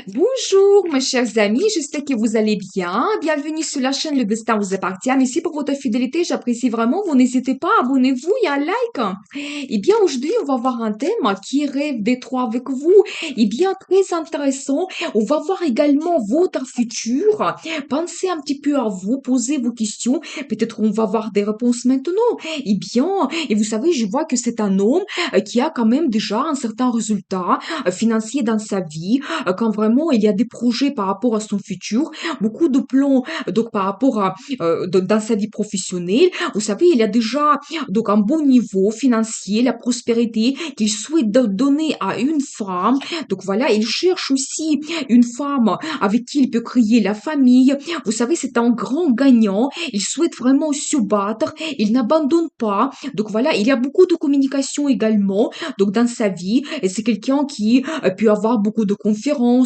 Bonjour, mes chers amis, j'espère que vous allez bien. Bienvenue sur la chaîne Le Destin vous appartient. Merci pour votre fidélité, j'apprécie vraiment. Vous n'hésitez pas, abonnez-vous et un like. Eh bien, aujourd'hui, on va voir un thème qui rêve d'étroit avec vous. Eh bien, très intéressant. On va voir également votre futur. Pensez un petit peu à vous, posez vos questions. Peut-être on va voir des réponses maintenant. Eh bien, et vous savez, je vois que c'est un homme qui a quand même déjà un certain résultat financier dans sa vie quand vraiment il y a des projets par rapport à son futur, beaucoup de plans donc par rapport à dans sa vie professionnelle. Vous savez, il y a déjà donc un bon niveau financier, la prospérité qu'il souhaite donner à une femme. Donc voilà, il cherche aussi une femme avec qui il peut créer la famille. Vous savez, c'est un grand gagnant. Il souhaite vraiment se battre. Il n'abandonne pas. Donc voilà, il y a beaucoup de communication également donc dans sa vie et c'est quelqu'un qui peut avoir beaucoup de conférences.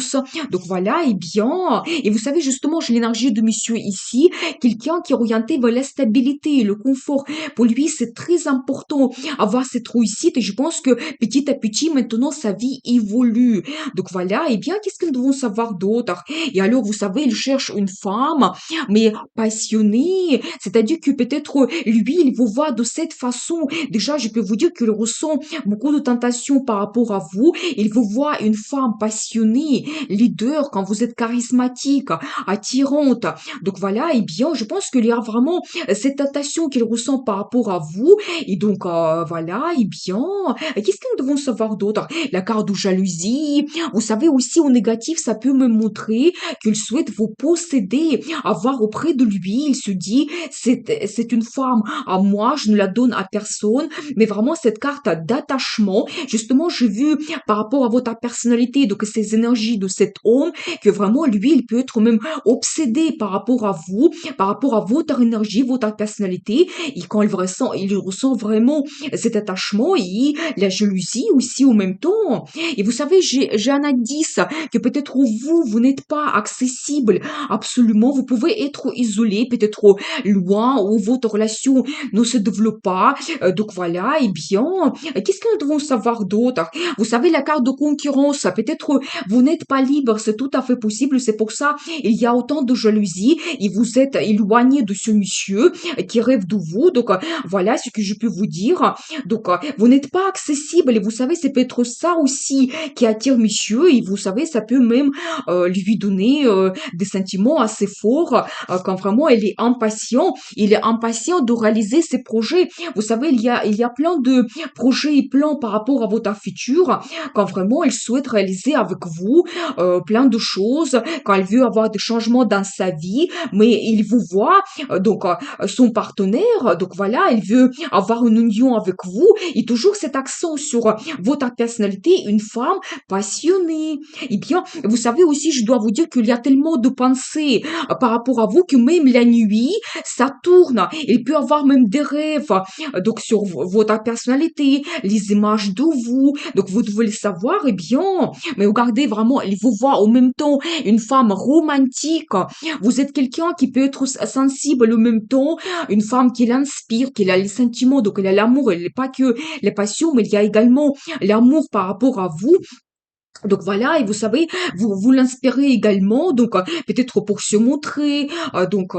Donc voilà, et bien, et vous savez justement, j'ai l'énergie de monsieur ici, quelqu'un qui est orienté vers la stabilité et le confort. Pour lui, c'est très important avoir cette réussite et je pense que petit à petit, maintenant, sa vie évolue. Donc voilà, et bien, qu'est-ce que nous devons savoir d'autre? Et alors, vous savez, il cherche une femme, mais passionnée, c'est-à-dire que peut-être lui, il vous voit de cette façon. Déjà, je peux vous dire qu'il ressent beaucoup de tentations par rapport à vous. Il vous voit une femme passionnée, leader, quand vous êtes charismatique, attirante. Donc voilà, et bien, je pense qu'il y a vraiment cette tentation qu'il ressent par rapport à vous. Et donc, voilà, et bien, qu'est-ce que nous devons savoir d'autre? La carte de jalousie. Vous savez aussi, au négatif, ça peut me montrer qu'il souhaite vous posséder, avoir auprès de lui. Il se dit, c'est une femme à moi, je ne la donne à personne. Mais vraiment, cette carte d'attachement, justement, j'ai vu par rapport à votre personnalité, donc ces énergies de cet homme, que vraiment, lui, il peut être même obsédé par rapport à vous, par rapport à votre énergie, votre personnalité, et quand il ressent vraiment cet attachement et la jalousie aussi en même temps. Et vous savez, j'ai un indice que peut-être vous n'êtes pas accessible absolument, vous pouvez être isolé, peut-être loin, ou votre relation ne se développe pas. Donc voilà, et bien, qu'est-ce que nous devons savoir d'autre? Vous savez, la carte de concurrence, peut-être vous n'êtes pas libre, c'est tout à fait possible, c'est pour ça il y a autant de jalousie et vous êtes éloigné de ce monsieur qui rêve de vous. Donc voilà ce que je peux vous dire. Donc vous n'êtes pas accessible et vous savez, c'est peut-être ça aussi qui attire monsieur et vous savez, ça peut même lui donner des sentiments assez forts quand vraiment il est impatient de réaliser ses projets. Vous savez, il y a plein de projets et plans par rapport à votre futur, quand vraiment il souhaite réaliser avec vous plein de choses, quand il veut avoir des changements dans sa vie, mais il vous voit, donc son partenaire, donc voilà, il veut avoir une union avec vous, et toujours cet accent sur votre personnalité, une femme passionnée. Eh bien, vous savez aussi, je dois vous dire qu'il y a tellement de pensées par rapport à vous que même la nuit, ça tourne. Il peut avoir même des rêves donc sur votre personnalité, les images de vous. Donc vous devez le savoir, et bien, mais regardez vraiment, il vous voit en même temps une femme romantique. Vous êtes quelqu'un qui peut être sensible en même temps, une femme qui l'inspire, qui a les sentiments, donc elle a l'amour, elle n'est pas que les passions, mais il y a également l'amour par rapport à vous. Donc voilà, et vous savez, vous l'inspirez également, donc peut-être pour se montrer, donc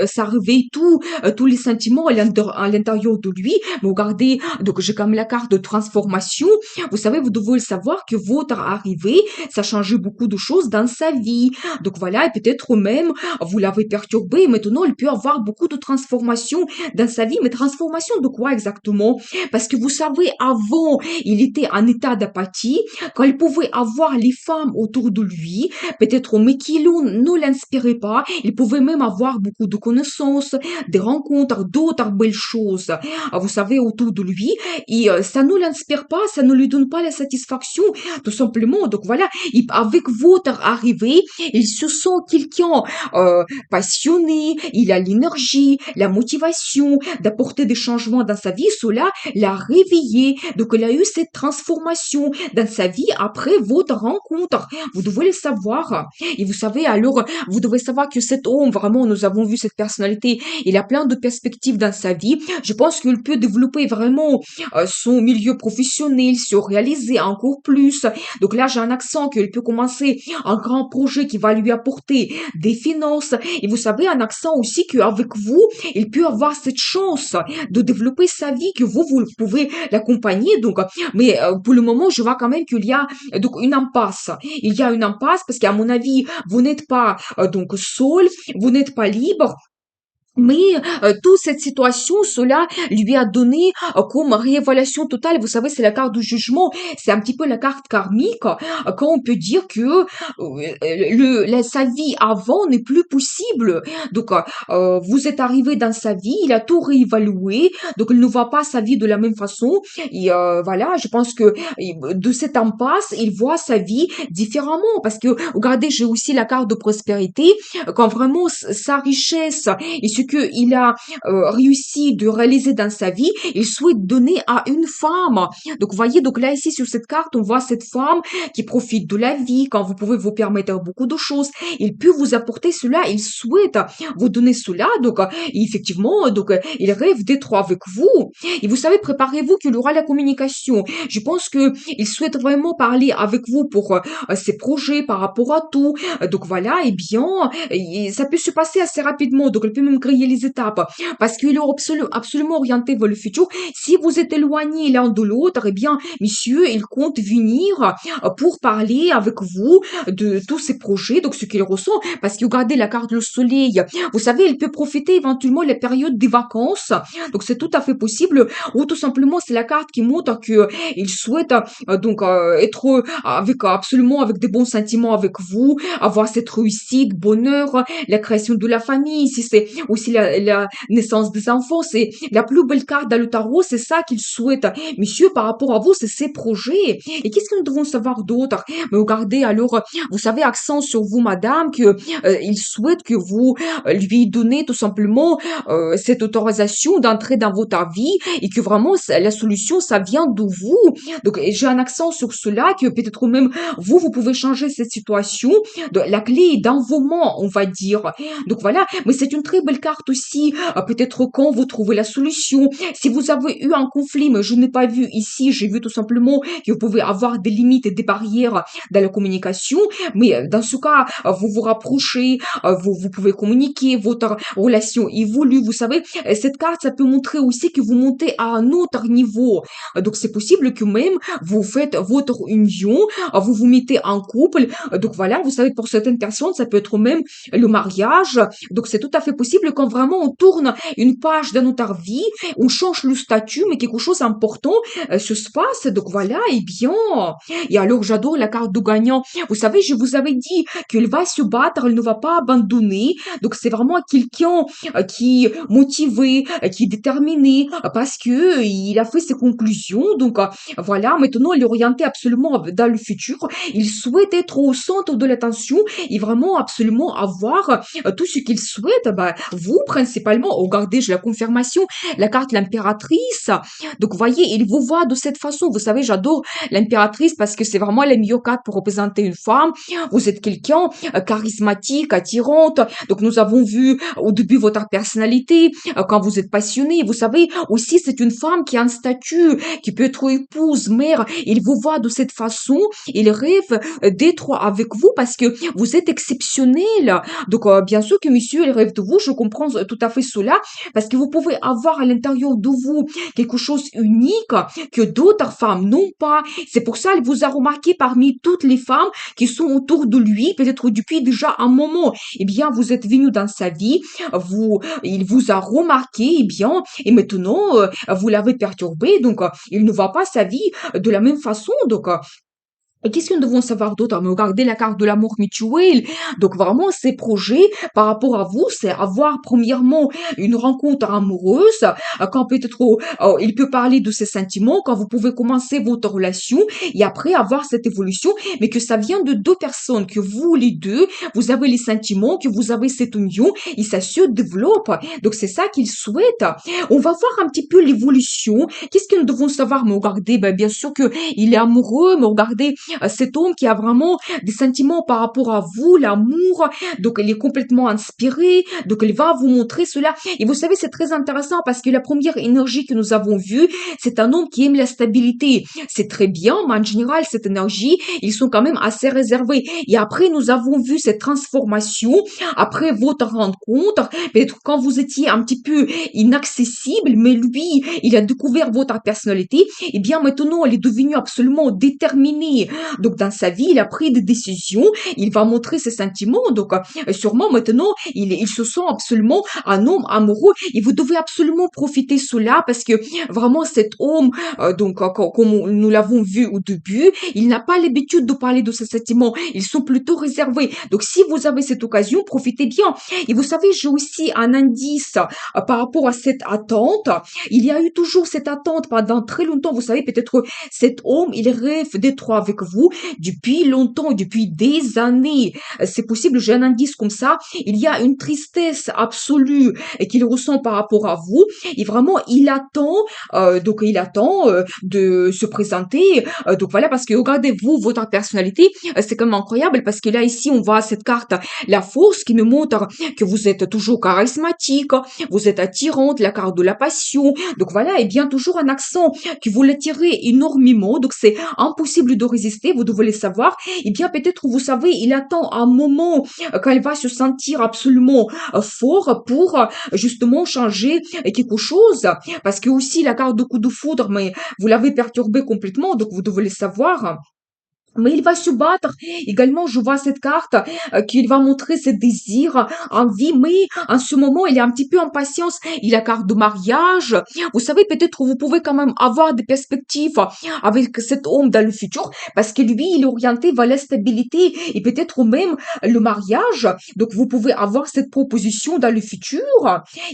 ça réveille tous les sentiments à l'intérieur de lui. Mais regardez, donc j'ai comme la carte de transformation. Vous savez, vous devez le savoir que votre arrivée, ça a changé beaucoup de choses dans sa vie. Donc voilà, et peut-être même vous l'avez perturbé, et maintenant il peut avoir beaucoup de transformations dans sa vie. Mais transformation de quoi exactement? Parce que vous savez, avant, il était en état d'apathie, quand il pouvait avoir les femmes autour de lui, peut-être mais qui ne l'inspiraient pas, il pouvait même avoir beaucoup de connaissances, des rencontres, d'autres belles choses, vous savez, autour de lui, et ça ne l'inspire pas, ça ne lui donne pas la satisfaction, tout simplement. Donc voilà, avec votre arrivée, il se sent quelqu'un passionné, il a l'énergie, la motivation d'apporter des changements dans sa vie, cela l'a réveillé, donc il a eu cette transformation dans sa vie après rêve votre rencontre. Vous devez le savoir. Et vous savez, alors, vous devez savoir que cet homme, vraiment, nous avons vu cette personnalité, il a plein de perspectives dans sa vie. Je pense qu'il peut développer vraiment son milieu professionnel, se réaliser encore plus. Donc là, j'ai un accent qu'il peut commencer un grand projet qui va lui apporter des finances. Et vous savez, un accent aussi qu'avec vous, il peut avoir cette chance de développer sa vie, que vous pouvez l'accompagner. Donc, mais pour le moment, je vois quand même qu'il y a donc une impasse. Il y a une impasse parce qu'à mon avis, vous n'êtes pas donc seul, vous n'êtes pas libre. Mais toute cette situation, cela lui a donné comme révélation totale. Vous savez, c'est la carte du jugement. C'est un petit peu la carte karmique. Quand on peut dire que sa vie avant n'est plus possible. Donc, vous êtes arrivé dans sa vie, il a tout réévalué. Donc, il ne voit pas sa vie de la même façon. Et voilà, je pense que de cette impasse, il voit sa vie différemment. Parce que, regardez, j'ai aussi la carte de prospérité. Quand vraiment sa richesse et ce qu'il a réussi de réaliser dans sa vie, il souhaite donner à une femme. Donc, vous voyez, donc là, ici, sur cette carte, on voit cette femme qui profite de la vie, quand vous pouvez vous permettre beaucoup de choses. Il peut vous apporter cela, il souhaite vous donner cela. Donc, effectivement, donc, il rêve d'être avec vous. Et vous savez, préparez-vous qu'il aura la communication. Je pense que il souhaite vraiment parler avec vous pour ses projets par rapport à tout. Donc, voilà, eh bien, ça peut se passer assez rapidement. Donc, il peut même griller les étapes parce qu'il est absolument orienté vers le futur. Si vous êtes éloignés l'un de l'autre, eh bien, monsieur, il compte venir pour parler avec vous de tous ses projets, donc ce qu'il ressent. Parce que regardez la carte du soleil. Vous savez, il peut profiter éventuellement les périodes des vacances. Donc, c'est tout à fait possible. Ou tout simplement, c'est la carte qui montre que il souhaite donc être avec absolument avec des bons sentiments avec vous, avoir cette réussite, bonheur, la création de la famille. Si c'est aussi la naissance des enfants, c'est la plus belle carte dans le tarot, c'est ça qu'il souhaite. Monsieur, par rapport à vous, c'est ses projets. Et qu'est-ce que nous devons savoir d'autre? Mais regardez, alors, vous savez, accent sur vous, madame, que il souhaite que vous lui donnez tout simplement cette autorisation d'entrer dans votre vie et que vraiment la solution, ça vient de vous. Donc, j'ai un accent sur cela que peut-être même vous pouvez changer cette situation. La clé est dans vos mains, on va dire. Donc voilà, mais c'est une très belle carte aussi. Peut-être quand vous trouvez la solution. Si vous avez eu un conflit, mais je n'ai pas vu ici, j'ai vu tout simplement que vous pouvez avoir des limites et des barrières dans la communication. Mais dans ce cas, vous vous rapprochez, vous pouvez communiquer, votre relation évolue. Vous savez, cette carte, ça peut montrer aussi que vous montez à un autre niveau. Donc c'est possible que même vous faites votre union, vous vous mettez en couple. Donc voilà, vous savez, pour certaines personnes, ça peut être même le mariage. Donc c'est tout à fait possible quand vraiment on tourne une page de notre vie, on change le statut, mais quelque chose d'important se passe. Donc voilà, et bien. Et alors j'adore la carte du gagnant. Vous savez, je vous avais dit qu'il va se battre, il ne va pas abandonner. Donc c'est vraiment quelqu'un qui est motivé, qui est déterminé, parce que il a fait ses conclusions. Donc voilà, maintenant il est orienté absolument dans le futur. Il souhaite être au centre de l'attention et vraiment absolument avoir tout ce qu'il souhaite. Bah, vous principalement, regardez, j'ai la confirmation, la carte l'impératrice. Donc voyez, il vous voit de cette façon. Vous savez, j'adore l'impératrice parce que c'est vraiment la meilleure carte pour représenter une femme. Vous êtes quelqu'un charismatique, attirante. Donc nous avons vu au début votre personnalité, quand vous êtes passionné. Vous savez, aussi c'est une femme qui a un statut, qui peut être épouse, mère. Il vous voit de cette façon. Il rêve d'être avec vous parce que vous êtes exceptionnel. Donc bien sûr que monsieur, il rêve de vous. Je comprends tout à fait cela parce que vous pouvez avoir à l'intérieur de vous quelque chose unique que d'autres femmes n'ont pas. C'est pour ça qu'il vous a remarqué parmi toutes les femmes qui sont autour de lui, peut-être depuis déjà un moment. Eh bien, vous êtes venu dans sa vie, il vous a remarqué, eh bien, et maintenant, vous l'avez perturbé, donc, il ne voit pas sa vie de la même façon, donc, et qu'est-ce que nous devons savoir d'autre? Mais regardez la carte de l'amour mutuel. Donc vraiment, ces projets, par rapport à vous, c'est avoir premièrement une rencontre amoureuse, quand peut-être il peut parler de ses sentiments, quand vous pouvez commencer votre relation et après avoir cette évolution, mais que ça vient de deux personnes, que vous les deux, vous avez les sentiments, que vous avez cette union et ça se développe. Donc c'est ça qu'il souhaite. On va voir un petit peu l'évolution. Qu'est-ce que nous devons savoir? Mais regardez, ben, bien sûr que il est amoureux, mais regardez, cet homme qui a vraiment des sentiments par rapport à vous, l'amour. Donc, il est complètement inspiré. Donc, il va vous montrer cela. Et vous savez, c'est très intéressant parce que la première énergie que nous avons vue, c'est un homme qui aime la stabilité. C'est très bien, mais en général, cette énergie, ils sont quand même assez réservés. Et après, nous avons vu cette transformation après votre rencontre. Peut-être quand vous étiez un petit peu inaccessible, mais lui, il a découvert votre personnalité. Et bien maintenant, il est devenu absolument déterminé. Donc dans sa vie, il a pris des décisions. Il va montrer ses sentiments. Donc sûrement maintenant, il se sent absolument un homme amoureux. Et vous devez absolument profiter de cela parce que vraiment cet homme, comme nous l'avons vu au début, il n'a pas l'habitude de parler de ses sentiments. Ils sont plutôt réservés. Donc si vous avez cette occasion, profitez bien. Et vous savez, j'ai aussi un indice par rapport à cette attente. Il y a eu toujours cette attente pendant très longtemps. Vous savez, peut-être cet homme, il rêve d'être avec vous depuis longtemps, depuis des années. C'est possible, j'ai un indice comme ça. Il y a une tristesse absolue qu'il ressent par rapport à vous. Et vraiment, il attend, de se présenter. Donc voilà, parce que regardez-vous, votre personnalité, c'est quand même incroyable parce que là, ici, on voit cette carte, la force qui nous montre que vous êtes toujours charismatique, vous êtes attirante, la carte de la passion. Donc voilà, et bien toujours un accent que vous l'attirez énormément. Donc c'est impossible de résister, vous devez le savoir. Et bien peut-être, vous savez, il attend un moment quand il va se sentir absolument fort pour justement changer quelque chose. Parce que aussi la carte de coup de foudre, mais vous l'avez perturbé complètement, donc vous devez le savoir. Mais il va se battre. Également, je vois cette carte qu'il va montrer ses désirs, envie, mais en ce moment, il est un petit peu en patience. Il a carte de mariage. Vous savez, peut-être vous pouvez quand même avoir des perspectives avec cet homme dans le futur, parce que lui, il est orienté vers la stabilité et peut-être même le mariage. Donc, vous pouvez avoir cette proposition dans le futur.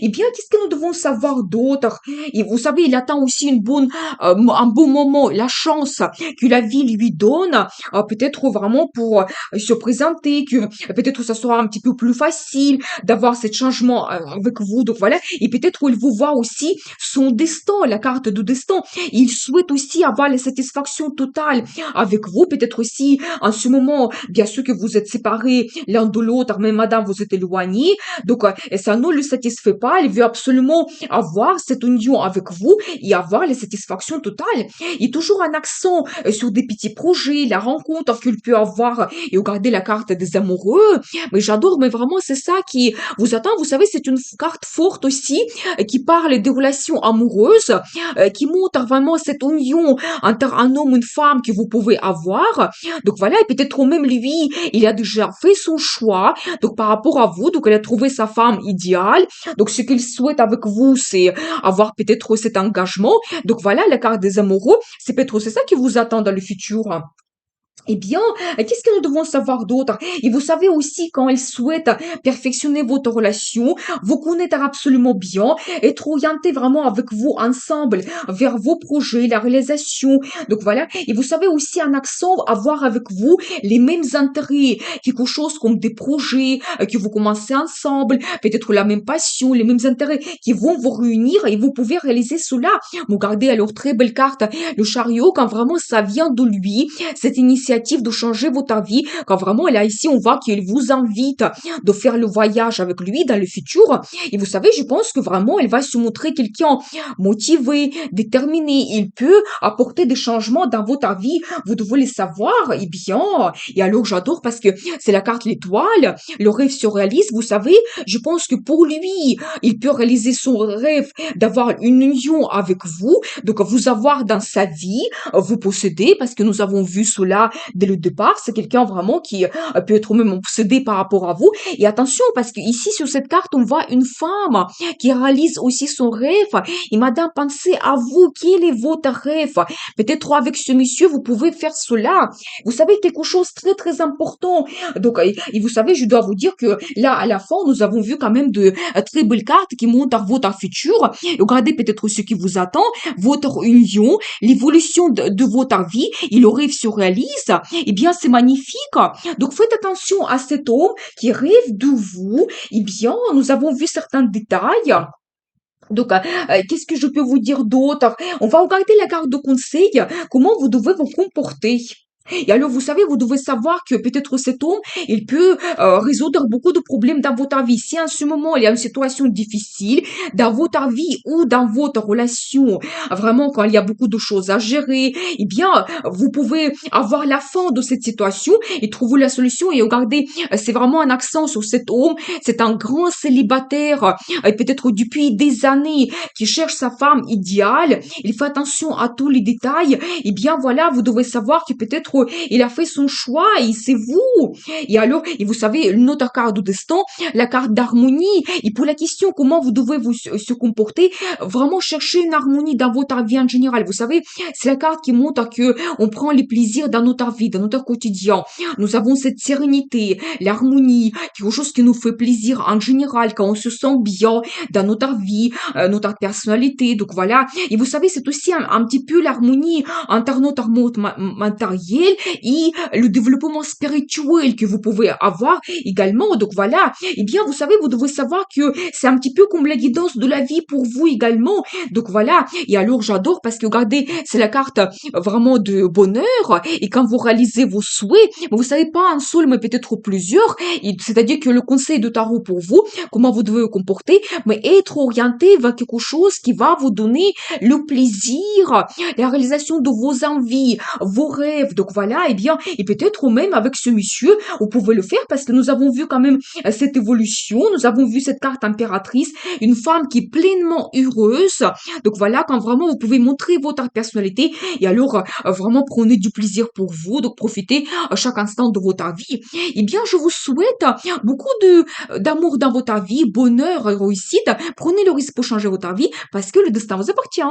Eh bien, qu'est-ce que nous devons savoir d'autre? Et vous savez, il attend aussi un bon moment, la chance que la vie lui donne peut-être vraiment pour se présenter, que peut-être ça sera un petit peu plus facile d'avoir ce changement avec vous. Donc voilà, et peut-être il vous voit aussi son destin, la carte de destin. Il souhaite aussi avoir la satisfaction totale avec vous. Peut-être aussi en ce moment, bien sûr que vous êtes séparés l'un de l'autre, mais madame, vous êtes éloignés. Donc et ça ne le satisfait pas. Il veut absolument avoir cette union avec vous et avoir la satisfaction totale. Il y a toujours un accent sur des petits projets, la rencontre qu'il peut avoir et regarder la carte des amoureux. Mais j'adore, mais vraiment, c'est ça qui vous attend. Vous savez, c'est une carte forte aussi qui parle des relations amoureuses, qui montre vraiment cette union entre un homme et une femme que vous pouvez avoir. Donc voilà, et peut-être même lui, il a déjà fait son choix. Donc par rapport à vous, donc il a trouvé sa femme idéale. Donc ce qu'il souhaite avec vous, c'est avoir peut-être cet engagement. Donc voilà, la carte des amoureux, c'est peut-être c'est ça qui vous attend dans le futur. Eh bien, qu'est-ce que nous devons savoir d'autre? Et vous savez aussi quand elle souhaite perfectionner votre relation, vous connaître absolument bien, être orienté vraiment avec vous ensemble vers vos projets, la réalisation. Donc voilà. Et vous savez aussi un accent, avoir avec vous les mêmes intérêts, quelque chose comme des projets que vous commencez ensemble, peut-être la même passion, les mêmes intérêts qui vont vous réunir et vous pouvez réaliser cela. Regardez alors très belle carte, le chariot, quand vraiment ça vient de lui, cette initiative de changer votre vie, quand vraiment là ici on voit qu'il vous invite de faire le voyage avec lui dans le futur. Et vous savez, je pense que vraiment elle va se montrer quelqu'un motivé, déterminé. Il peut apporter des changements dans votre vie. Vous devez le savoir. Et bien, et alors j'adore parce que c'est la carte l'étoile, le rêve se réalise. Vous savez, je pense que pour lui, il peut réaliser son rêve d'avoir une union avec vous, donc vous avoir dans sa vie, vous posséder, parce que nous avons vu cela dès le départ. C'est quelqu'un vraiment qui peut être même obsédé par rapport à vous. Et attention, parce que ici sur cette carte, on voit une femme qui réalise aussi son rêve. Et madame, pensez à vous, quel est votre rêve? Peut-être avec ce monsieur, vous pouvez faire cela. Vous savez, quelque chose de très très important. Donc, et vous savez, je dois vous dire que là, à la fin, nous avons vu quand même de très belles cartes qui montrent votre futur. Regardez peut-être ce qui vous attend, votre union, l'évolution de votre vie, et le rêve se réalise. Eh bien, c'est magnifique. Donc, faites attention à cet homme qui rêve de vous. Eh bien, nous avons vu certains détails. Donc, qu'est-ce que je peux vous dire d'autre? On va regarder la carte de conseil. Comment vous devez vous comporter. Et alors, vous savez, vous devez savoir que peut-être cet homme, il peut résoudre beaucoup de problèmes dans votre vie. Si en ce moment, il y a une situation difficile dans votre vie ou dans votre relation, vraiment, quand il y a beaucoup de choses à gérer, eh bien, vous pouvez avoir la fin de cette situation et trouver la solution. Et regardez, c'est vraiment un accent sur cet homme. C'est un grand célibataire, peut-être depuis des années, qui cherche sa femme idéale. Il fait attention à tous les détails. Eh bien, voilà, vous devez savoir que peut-être il a fait son choix et c'est vous. Et alors, et vous savez, notre carte de destin, la carte d'harmonie, et pour la question comment vous devez se comporter, vraiment chercher une harmonie dans votre vie en général. Vous savez, c'est la carte qui montre que on prend les plaisirs dans notre vie, dans notre quotidien. Nous avons cette sérénité, l'harmonie, quelque chose qui nous fait plaisir en général, quand on se sent bien dans notre vie, notre personnalité. Donc voilà. Et vous savez, c'est aussi un petit peu l'harmonie entre notre monde matériel et le développement spirituel que vous pouvez avoir également. Donc voilà. Eh bien, vous savez, vous devez savoir que c'est un petit peu comme la guidance de la vie pour vous également. Donc voilà. Et alors, j'adore parce que regardez, c'est la carte vraiment de bonheur. Et quand vous réalisez vos souhaits, vous savez pas un seul, mais peut-être plusieurs. C'est-à-dire que le conseil de tarot pour vous, comment vous devez vous comporter, mais être orienté vers quelque chose qui va vous donner le plaisir, la réalisation de vos envies, vos rêves. Donc voilà, eh bien, et peut-être même avec ce monsieur, vous pouvez le faire parce que nous avons vu quand même cette évolution, nous avons vu cette carte impératrice, une femme qui est pleinement heureuse. Donc voilà, quand vraiment vous pouvez montrer votre personnalité et alors vraiment prenez du plaisir pour vous, donc profitez à chaque instant de votre vie. Eh bien, je vous souhaite beaucoup d'amour dans votre vie, bonheur, réussite. Prenez le risque pour changer votre vie parce que le destin vous appartient.